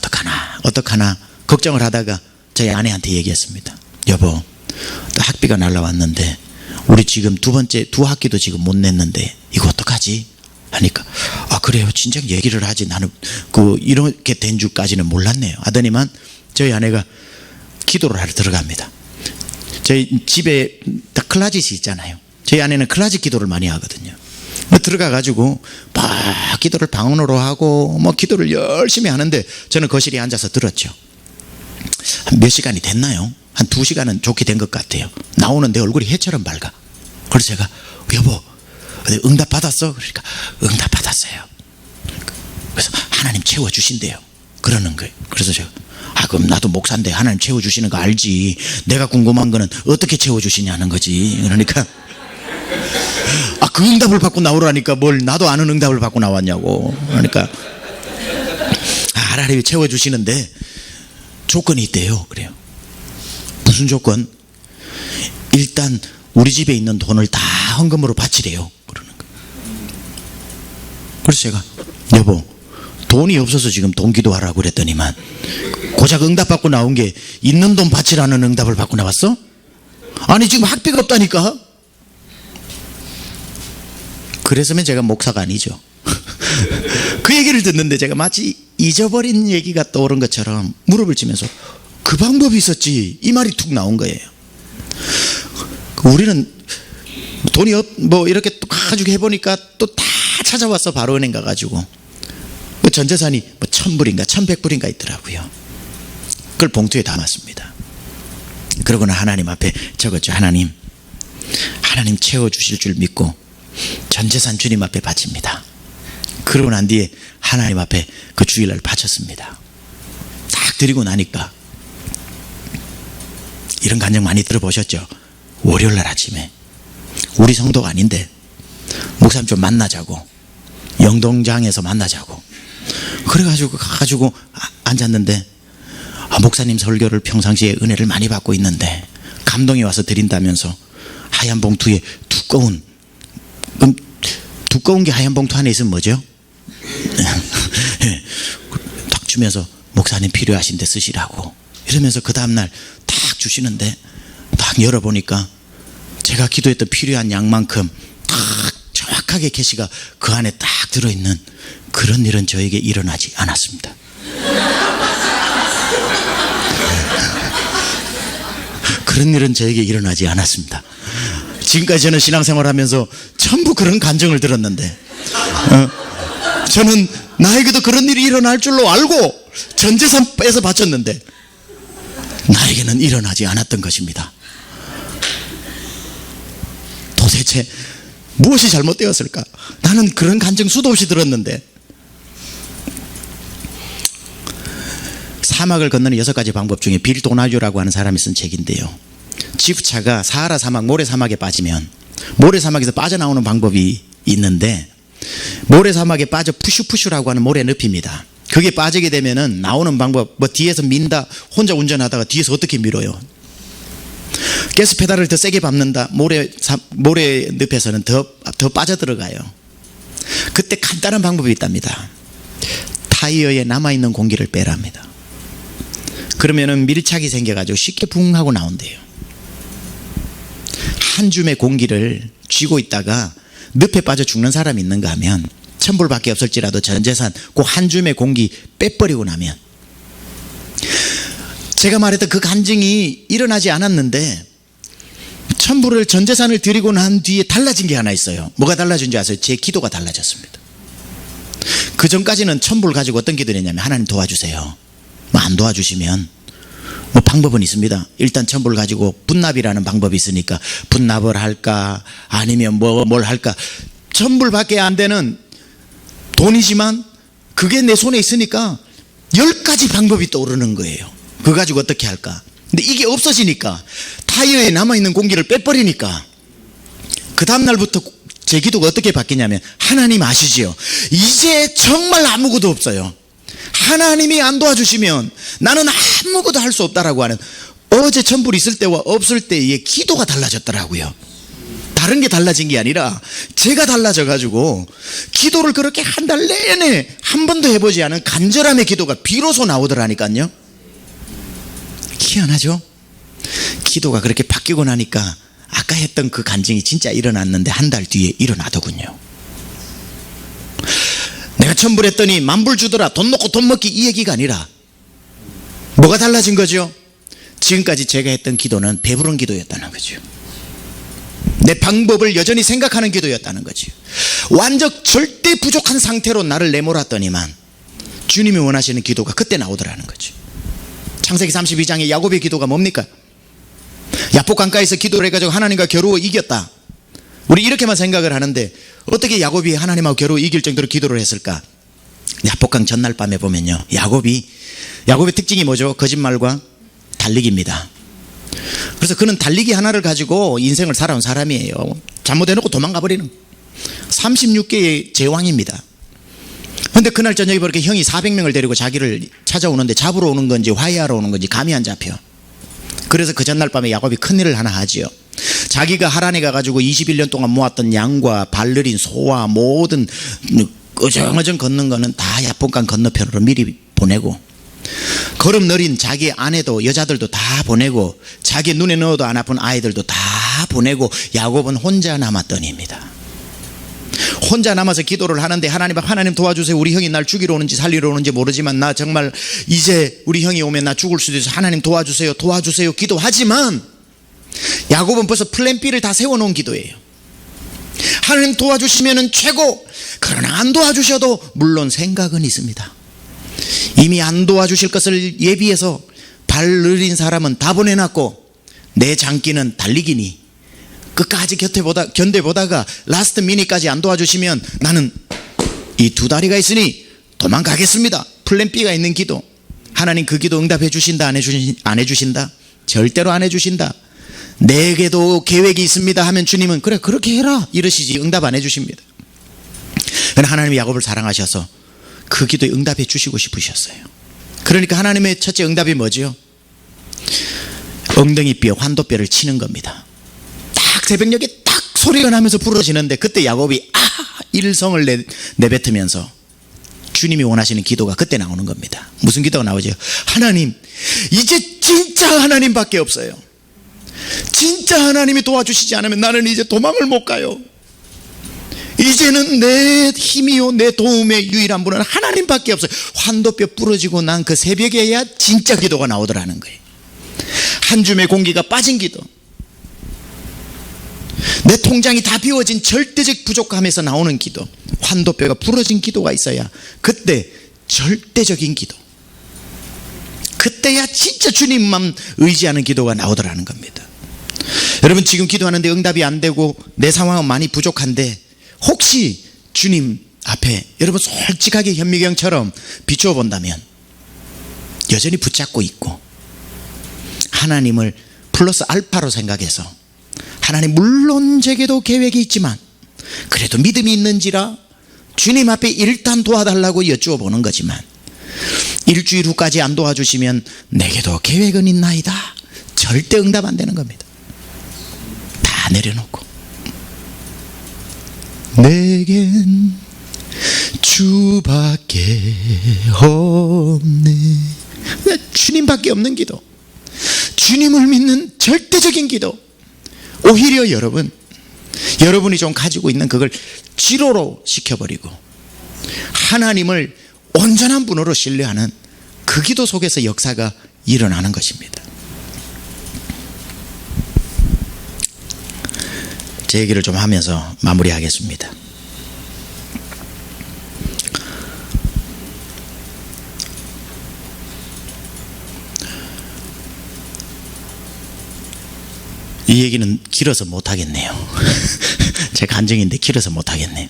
어떡하나 걱정을 하다가 저희 아내한테 얘기했습니다. 여보, 또 학비가 날라왔는데 우리 지금 두 학기도 지금 못 냈는데 이거 어떡하지? 하니까 그래요. 진작 얘기를 하지. 나는 이렇게 된 줄까지는 몰랐네요. 하더니만 저희 아내가 기도를 하러 들어갑니다. 저희 집에 다 클라짓이 있잖아요. 저희 아내는 클라짓 기도를 많이 하거든요. 들어가가지고 막 기도를 방언으로 하고 기도를 열심히 하는데 저는 거실에 앉아서 들었죠. 몇 시간이 됐나요? 한 2시간은 좋게 된 것 같아요. 나오는데 얼굴이 해처럼 밝아. 그래서 제가 여보 응답 받았어? 그러니까 응답 받았어요. 그래서 하나님 채워주신대요. 그러는 거예요. 그래서 제가 그럼 나도 목사인데 하나님 채워주시는 거 알지. 내가 궁금한 거는 어떻게 채워주시냐는 거지. 그러니까 그 응답을 받고 나오라니까 뭘 나도 아는 응답을 받고 나왔냐고. 그러니까 하나님이 채워주시는데 조건이 있대요. 그래요. 무슨 조건? 일단 우리 집에 있는 돈을 다 헌금으로 바치래요. 그러는 거예요. 그래서 제가 여보 돈이 없어서 지금 돈 기도하라고 그랬더니만 고작 응답 받고 나온 게 있는 돈 바치라는 응답을 받고 나왔어? 아니 지금 학비가 없다니까. 그래서면 제가 목사가 아니죠. 그 얘기를 듣는데 제가 마치 잊어버린 얘기가 떠오른 것처럼 무릎을 치면서 그 방법이 있었지 이 말이 툭 나온 거예요. 우리는 돈이 이렇게 또 가지고 해보니까 또 다 찾아와서 바로 은행 가가지고 전 재산이 1,000불인가 1,100불인가 있더라고요. 그걸 봉투에 담았습니다. 그러고는 하나님 앞에 적었죠. 하나님 채워주실 줄 믿고 전 재산 주님 앞에 바칩니다. 그러고 난 뒤에 하나님 앞에 그 주일날 바쳤습니다. 딱 드리고 나니까 이런 간증 많이 들어보셨죠? 월요일날 아침에 우리 성도가 아닌데 목사님 좀 만나자고 영동장에서 만나자고 그래가지고 가가지고 앉았는데 목사님 설교를 평상시에 은혜를 많이 받고 있는데 감동이 와서 드린다면서 하얀 봉투에 두꺼운 게 하얀 봉투 안에 있으면 뭐죠? 딱 주면서 목사님 필요하신데 쓰시라고 이러면서 그 다음날 딱 주시는데 딱 열어보니까 제가 기도했던 필요한 양만큼 딱 정확하게 캐시가 그 안에 딱 들어있는 그런 일은 저에게 일어나지 않았습니다. 그런 일은 저에게 일어나지 않았습니다. 지금까지 저는 신앙생활하면서 전부 그런 간증을 들었는데 저는 나에게도 그런 일이 일어날 줄로 알고 전 재산 빼서 바쳤는데 나에게는 일어나지 않았던 것입니다. 도대체 무엇이 잘못되었을까? 나는 그런 간증 수도 없이 들었는데. 사막을 건너는 6가지 방법 중에 빌 도나주라고 하는 사람이 쓴 책인데요, 지프차가 사하라 사막, 모래사막에 빠지면 모래사막에서 빠져나오는 방법이 있는데 모래사막에 빠져 푸슈푸슈라고 하는 모래 늪입니다. 그게 빠지게 되면은 나오는 방법, 뒤에서 민다, 혼자 운전하다가 뒤에서 어떻게 밀어요? 가스 페달을 더 세게 밟는다. 모래 늪에서는 더 빠져들어가요. 그때 간단한 방법이 있답니다. 타이어에 남아있는 공기를 빼랍니다. 그러면은 밀착이 생겨가지고 쉽게 붕 하고 나온대요. 한 줌의 공기를 쥐고 있다가 늪에 빠져 죽는 사람이 있는가 하면 1,000불밖에 없을지라도 전 재산 그 한 줌의 공기 빼버리고 나면, 제가 말했던 그 간증이 일어나지 않았는데 1,000불을 전 재산을 드리고 난 뒤에 달라진 게 하나 있어요. 뭐가 달라진지 아세요? 제 기도가 달라졌습니다. 그 전까지는 1,000불 가지고 어떤 기도를 했냐면, 하나님 도와주세요. 안 도와주시면 방법은 있습니다. 일단 1,000불 가지고 분납이라는 방법이 있으니까 분납을 할까 아니면 뭘 할까. 1,000불밖에 안 되는 돈이지만 그게 내 손에 있으니까 10가지 방법이 떠오르는 거예요. 그거 가지고 어떻게 할까. 근데 이게 없어지니까, 타이어에 남아있는 공기를 빼버리니까 그 다음날부터 제 기도가 어떻게 바뀌냐면, 하나님 아시지요? 이제 정말 아무것도 없어요. 하나님이 안 도와주시면 나는 아무것도 할 수 없다라고 하는, 어제 1,000불 있을 때와 없을 때의 기도가 달라졌더라고요. 다른 게 달라진 게 아니라 제가 달라져가지고 기도를 그렇게 한 달 내내 한 번도 해보지 않은 간절함의 기도가 비로소 나오더라니까요. 희한하죠? 기도가 그렇게 바뀌고 나니까 아까 했던 그 간증이 진짜 일어났는데 한 달 뒤에 일어나더군요. 내가 천불했더니 만불 주더라, 돈 놓고 돈 먹기, 이 얘기가 아니라 뭐가 달라진 거죠? 지금까지 제가 했던 기도는 배부른 기도였다는 거죠. 내 방법을 여전히 생각하는 기도였다는 거죠. 완전 절대 부족한 상태로 나를 내몰았더니만 주님이 원하시는 기도가 그때 나오더라는 거죠. 창세기 32장의 야곱의 기도가 뭡니까? 야복 강가에서 기도를 해가지고 하나님과 겨루어 이겼다. 우리 이렇게만 생각을 하는데 어떻게 야곱이 하나님하고 겨루어 이길 정도로 기도를 했을까? 야복강 전날 밤에 보면요, 야곱의 특징이 뭐죠? 거짓말과 달리기입니다. 그래서 그는 달리기 하나를 가지고 인생을 살아온 사람이에요. 잘못해놓고 도망가 버리는 36개의 제왕입니다. 그런데 그날 저녁에 그렇게 형이 400명을 데리고 자기를 찾아오는데 잡으러 오는 건지 화해하러 오는 건지 감이 안 잡혀. 그래서 그 전날 밤에 야곱이 큰일을 하나 하지요. 자기가 하란에 가가지고 21년 동안 모았던 양과 발느린 소와 모든 어정어정 걷는 거는 다 야복강 건너편으로 미리 보내고, 걸음 느린 자기 아내도 여자들도 다 보내고, 자기 눈에 넣어도 안 아픈 아이들도 다 보내고, 야곱은 혼자 남았더니입니다. 혼자 남아서 기도를 하는데 하나님 도와주세요. 우리 형이 날 죽이러 오는지 살리러 오는지 모르지만 나 정말 이제 우리 형이 오면 나 죽을 수도 있어. 하나님 도와주세요 기도하지만 야곱은 벌써 플랜 B를 다 세워놓은 기도예요. 하나님 도와주시면 최고, 그러나 안 도와주셔도 물론 생각은 있습니다. 이미 안 도와주실 것을 예비해서 발 느린 사람은 다 보내놨고, 내 장기는 달리기니 끝까지 견뎌보다가 라스트 미니까지 안 도와주시면 나는 이 두 다리가 있으니 도망가겠습니다. 플랜 B가 있는 기도. 하나님 그 기도 응답해 주신다, 안 해주신다? 절대로 안 해주신다. 내게도 계획이 있습니다 하면 주님은 그래 그렇게 해라 이러시지 응답 안 해주십니다. 그러나 하나님이 야곱을 사랑하셔서 그 기도에 응답해 주시고 싶으셨어요. 그러니까 하나님의 첫째 응답이 뭐죠? 엉덩이뼈, 환도뼈를 치는 겁니다. 딱 새벽녘에 딱 소리가 나면서 부러지는데 그때 야곱이 일성을 내뱉으면서 주님이 원하시는 기도가 그때 나오는 겁니다. 무슨 기도가 나오죠? 하나님, 이제 진짜 하나님밖에 없어요. 진짜 하나님이 도와주시지 않으면 나는 이제 도망을 못 가요. 이제는 내 힘이요 내 도움의 유일한 분은 하나님밖에 없어요. 환도뼈 부러지고 난 그 새벽에야 진짜 기도가 나오더라는 거예요. 한 줌의 공기가 빠진 기도, 내 통장이 다 비워진 절대적 부족함에서 나오는 기도, 환도뼈가 부러진 기도가 있어야 그때 절대적인 기도, 그때야 진짜 주님만 의지하는 기도가 나오더라는 겁니다. 여러분, 지금 기도하는데 응답이 안 되고 내 상황은 많이 부족한데 혹시 주님 앞에 여러분 솔직하게 현미경처럼 비추어 본다면 여전히 붙잡고 있고 하나님을 플러스 알파로 생각해서, 하나님 물론 제게도 계획이 있지만 그래도 믿음이 있는지라 주님 앞에 일단 도와달라고 여쭈어 보는 거지만, 일주일 후까지 안 도와주시면 내게도 계획은 있나이다, 절대 응답 안 되는 겁니다. 다 내려놓고 내겐 주밖에 없네, 주님밖에 없는 기도, 주님을 믿는 절대적인 기도. 오히려 여러분이 좀 가지고 있는 그걸 지로로 시켜버리고 하나님을 온전한 분으로 신뢰하는 그 기도 속에서 역사가 일어나는 것입니다. 제 얘기를 좀 하면서 마무리하겠습니다. 이 얘기는 길어서 못하겠네요. 제 간증인데 길어서 못하겠네요.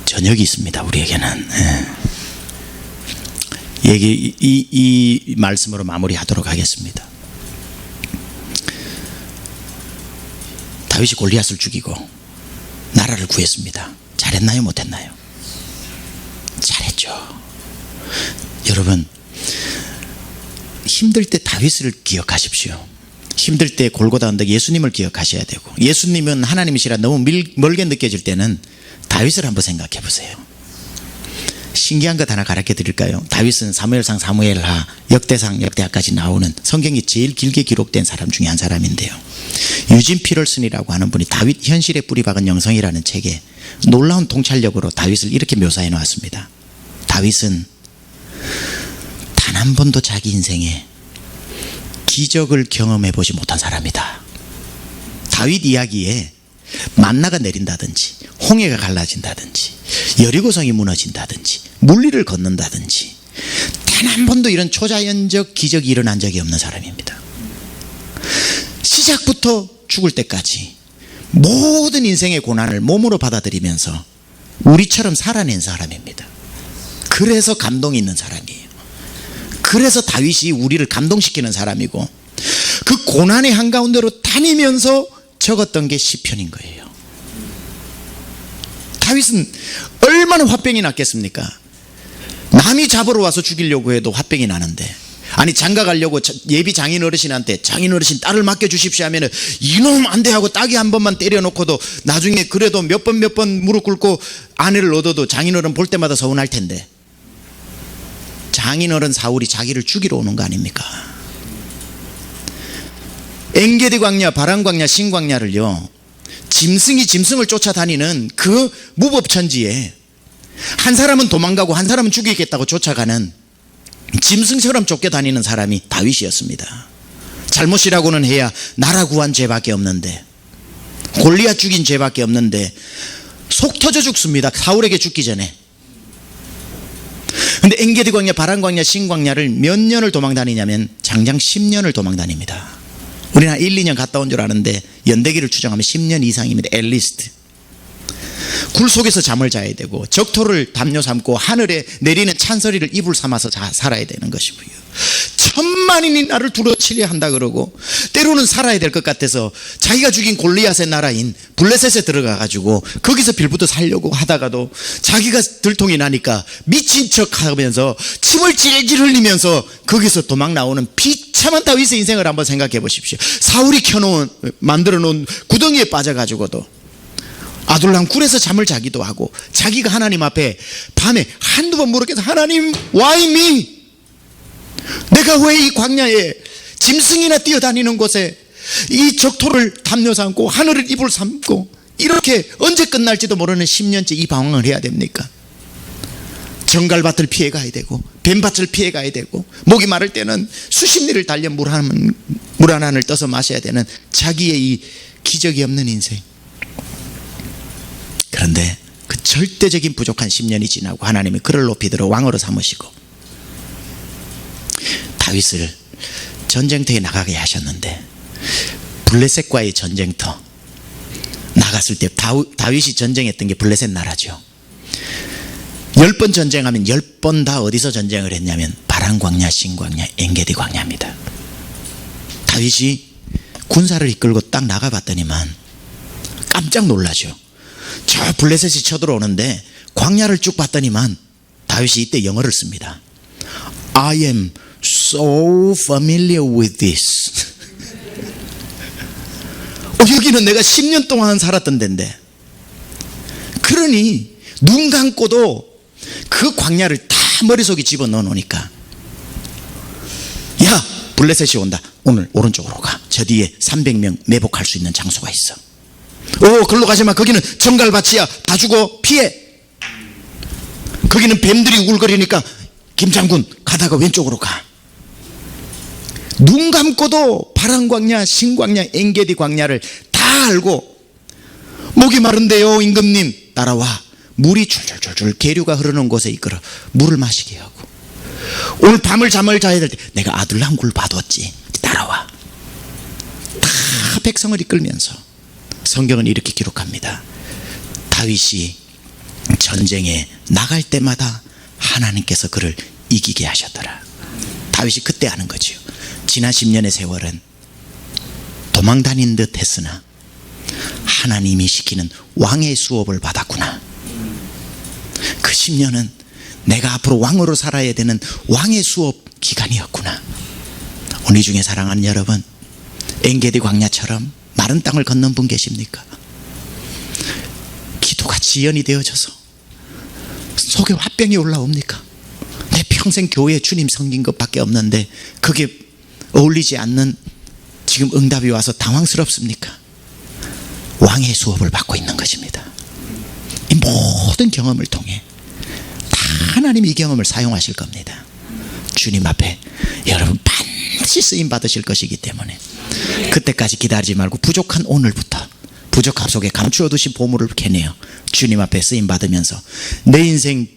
저녁이 있습니다, 우리에게는. 이 말씀으로 마무리하도록 하겠습니다. 다윗이 골리앗을 죽이고 나라를 구했습니다. 잘했나요, 못했나요? 잘했죠. 여러분, 힘들 때 다윗을 기억하십시오. 힘들 때 골고다 언덕 예수님을 기억하셔야 되고, 예수님은 하나님이시라 너무 멀게 느껴질 때는 다윗을 한번 생각해 보세요. 신기한 것 하나 가르쳐 드릴까요? 다윗은 사무엘상, 사무엘하, 역대상, 역대하까지 나오는 성경이 제일 길게 기록된 사람 중에 한 사람인데요, 유진 피럴슨이라고 하는 분이 다윗 현실에 뿌리 박은 영성이라는 책에 놀라운 통찰력으로 다윗을 이렇게 묘사해 놓았습니다. 다윗은 단 한 번도 자기 인생에 기적을 경험해 보지 못한 사람이다. 다윗 이야기에 만나가 내린다든지 홍해가 갈라진다든지 여리고성이 무너진다든지 물리를 걷는다든지 단 한 번도 이런 초자연적 기적이 일어난 적이 없는 사람입니다. 시작부터 죽을 때까지 모든 인생의 고난을 몸으로 받아들이면서 우리처럼 살아낸 사람입니다. 그래서 감동이 있는 사람이에요. 그래서 다윗이 우리를 감동시키는 사람이고, 그 고난의 한가운데로 다니면서 적었던 게 시편인 거예요. 다윗은 얼마나 화병이 났겠습니까? 남이 잡으러 와서 죽이려고 해도 화병이 나는데, 아니 장가 가려고 예비 장인 어르신한테 장인 어르신 딸을 맡겨주십시오 하면은 이놈 안 돼 하고 따기 한 번만 때려놓고도 나중에 그래도 몇 번 무릎 꿇고 아내를 얻어도 장인 어른 볼 때마다 서운할 텐데, 장인 어른 사울이 자기를 죽이러 오는 거 아닙니까? 엔게디 광야, 바란 광야, 신 광야를요, 짐승이 짐승을 쫓아다니는 그 무법천지에 한 사람은 도망가고 한 사람은 죽이겠다고 쫓아가는 짐승처럼 쫓겨다니는 사람이 다윗이었습니다. 잘못이라고는 해야 나라 구한 죄밖에 없는데, 골리앗 죽인 죄밖에 없는데 속 터져 죽습니다. 사울에게 죽기 전에. 근데 엔게디 광야, 바란 광야, 신 광야를 몇 년을 도망다니냐면 장장 10년을 도망다닙니다. 우리는 한 1, 2년 갔다 온 줄 아는데 연대기를 추정하면 10년 이상입니다. 앨리스트. 굴 속에서 잠을 자야 되고 적토를 담요 삼고 하늘에 내리는 찬소리를 이불 삼아서 살아야 되는 것이고요. 천만인이 나를 두려치려 한다 그러고, 때로는 살아야 될 것 같아서 자기가 죽인 골리앗의 나라인 블레셋에 들어가 가지고 거기서 빌부터 살려고 하다가도 자기가 들통이 나니까 미친 척 하면서 침을 질질 흘리면서 거기서 도망 나오는 비참한 다윗의 인생을 한번 생각해 보십시오. 사울이 만들어 놓은 구덩이에 빠져 가지고도 아둘람 굴에서 잠을 자기도 하고, 자기가 하나님 앞에 밤에 한두 번 물었겠어. 하나님, why me? 내가 왜 이 광야에 짐승이나 뛰어다니는 곳에 이 적토를 담요 삼고 하늘을 이불 삼고 이렇게 언제 끝날지도 모르는 10년째 이 방황을 해야 됩니까? 정갈밭을 피해 가야 되고 뱀밭을 피해 가야 되고, 목이 마를 때는 수십 리를 달려 물 한 안을 떠서 마셔야 되는 자기의 이 기적이 없는 인생. 그런데 그 절대적인 부족한 10년이 지나고 하나님이 그를 높이 들어 왕으로 삼으시고 다윗을 전쟁터에 나가게 하셨는데, 블레셋과의 전쟁터 나갔을 때 다윗이 전쟁했던 게 블레셋 나라죠. 10번 전쟁하면 10번 다 어디서 전쟁을 했냐면 바란 광야, 신 광야, 엔게디 광야입니다. 다윗이 군사를 이끌고 딱 나가봤더니만 깜짝 놀라죠. 저 블레셋이 쳐들어오는데 광야를 쭉 봤더니만 다윗이 이때 영어를 씁니다. I am so familiar with this. 여기는 내가 10년 동안 살았던 데인데. 그러니 눈 감고도 그 광야를 다 머릿속에 집어넣어 놓으니까, 야, 블레셋이 온다. 오늘 오른쪽으로 가. 저 뒤에 300명 매복할 수 있는 장소가 있어. 글로 가지마. 거기는 정갈밭이야. 다 죽어. 피해. 거기는 뱀들이 우글거리니까 김장군 가다가 왼쪽으로 가. 눈 감고도 바란 광야, 신 광야, 엔게디 광야를 다 알고, 목이 마른데요 임금님 따라와. 물이 줄줄줄줄 계류가 흐르는 곳에 이끌어 물을 마시게 하고, 오늘 밤을 잠을 자야 될 때 내가 아둘람 굴 봐뒀지. 따라와. 다 백성을 이끌면서 성경은 이렇게 기록합니다. 다윗이 전쟁에 나갈 때마다 하나님께서 그를 이기게 하셨더라. 다윗이 그때 아는 거죠. 지난 10년의 세월은 도망 다닌 듯 했으나 하나님이 시키는 왕의 수업을 받았구나. 그 10년은 내가 앞으로 왕으로 살아야 되는 왕의 수업 기간이었구나. 오늘 중에 사랑하는 여러분, 엔게디 광야처럼 마른 땅을 걷는 분 계십니까? 기도가 지연이 되어져서 속에 화병이 올라옵니까? 내 평생 교회 주님 섬긴 것밖에 없는데 그게 어울리지 않는 지금 응답이 와서 당황스럽습니까? 왕의 수업을 받고 있는 것입니다. 이 모든 경험을 통해 다 하나님이 이 경험을 사용하실 겁니다. 주님 앞에 여러분 반드시 쓰임 받으실 것이기 때문에 그때까지 기다리지 말고 부족한 오늘부터 부족함 속에 감추어 두신 보물을 캐내어 주님 앞에 쓰임 받으면서 내 인생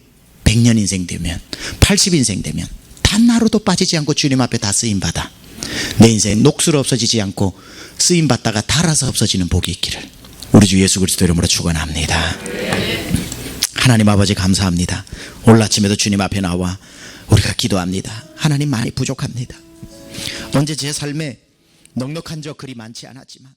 100년 인생 되면 80인생 되면 단 하루도 빠지지 않고 주님 앞에 다 쓰임 받아 내 인생 녹슬어 없어지지 않고 쓰임 받다가 닳아서 없어지는 복이 있기를 우리 주 예수 그리스도 이름으로 축원합니다. 하나님 아버지 감사합니다. 오늘 아침에도 주님 앞에 나와 우리가 기도합니다. 하나님 많이 부족합니다. 언제 제 삶에 넉넉한 적 그리 많지 않았지만